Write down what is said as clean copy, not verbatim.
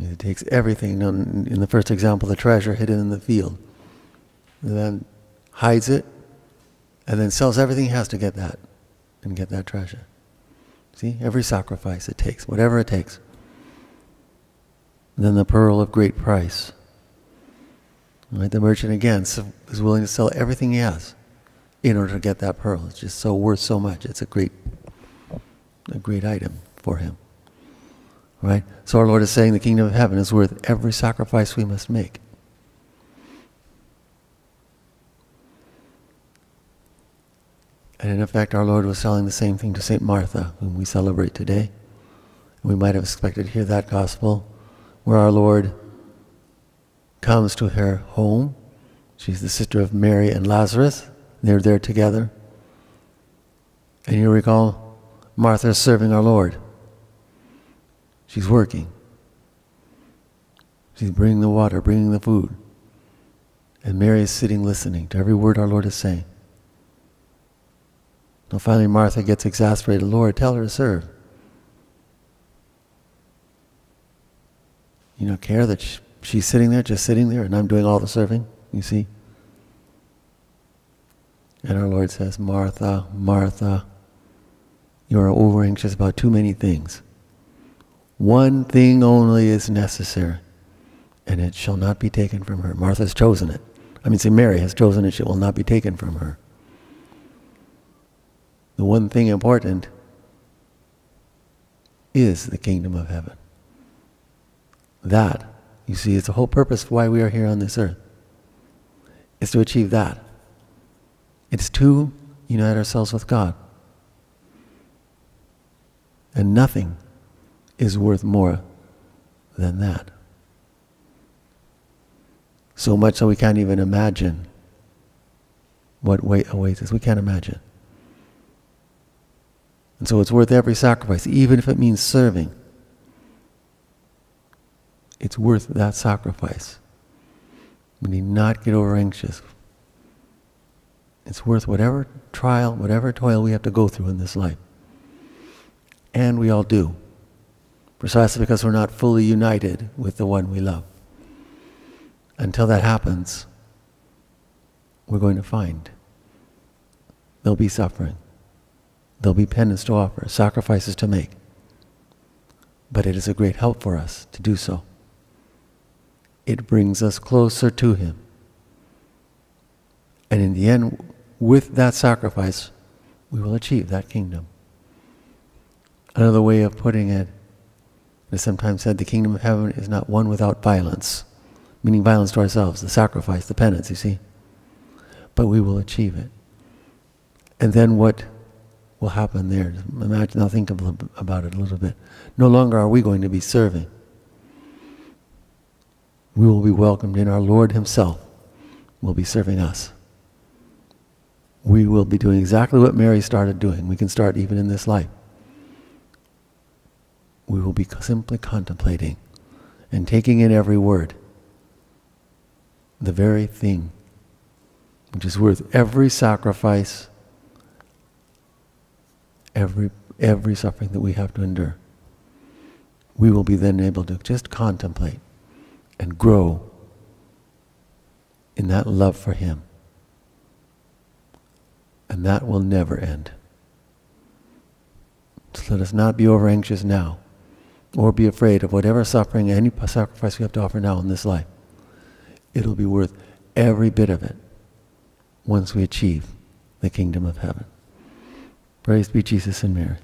It takes everything. In the first example, the treasure hidden in the field. And then hides it, and then sells everything he has to get that, and get that treasure. See, every sacrifice it takes, whatever it takes. And then the pearl of great price. Right? The merchant again is willing to sell everything he has in order to get that pearl. It's just so worth so much. It's a great item for him. Right? So our Lord is saying the kingdom of heaven is worth every sacrifice we must make. And in effect, our Lord was telling the same thing to St. Martha, whom we celebrate today. We might have expected to hear that gospel, where our Lord comes to her home. She's the sister of Mary and Lazarus. They're there together. And you recall, Martha is serving our Lord. She's working. She's bringing the water, bringing the food. And Mary is sitting listening to every word our Lord is saying. So finally Martha gets exasperated. Lord, tell her to serve. You don't care that she's sitting there, just sitting there, and I'm doing all the serving, you see? And our Lord says, Martha, Martha, you are over anxious about too many things. One thing only is necessary, and it shall not be taken from her. Martha's chosen it. Mary has chosen it, it will not be taken from her. The one thing important is the kingdom of heaven. That, you see, is the whole purpose for why we are here on this earth. It's to achieve that. It's to unite ourselves with God. And nothing is worth more than that. So much so we can't even imagine what awaits us. We can't imagine. And so it's worth every sacrifice, even if it means serving. It's worth that sacrifice. We need not get over anxious. It's worth whatever trial, whatever toil we have to go through in this life. And we all do. Precisely because we're not fully united with the one we love. Until that happens, we're going to find there'll be suffering. There'll be penance to offer, sacrifices to make. But it is a great help for us to do so. It brings us closer to Him. And in the end, with that sacrifice, we will achieve that kingdom. Another way of putting it is sometimes said the kingdom of heaven is not one without violence, meaning violence to ourselves, the sacrifice, the penance, you see. But we will achieve it. And then what will happen there? Imagine, now think about it a little bit. No longer are we going to be serving. We will be welcomed in. Our Lord Himself will be serving us. We will be doing exactly what Mary started doing. We can start even in this life. We will be simply contemplating and taking in every word. The very thing which is worth every sacrifice, every suffering that we have to endure. We will be then able to just contemplate and grow in that love for Him. And that will never end. So let us not be over anxious now, or be afraid of whatever suffering, any sacrifice we have to offer now in this life. It'll be worth every bit of it once we achieve the kingdom of heaven. Praise be Jesus and Mary.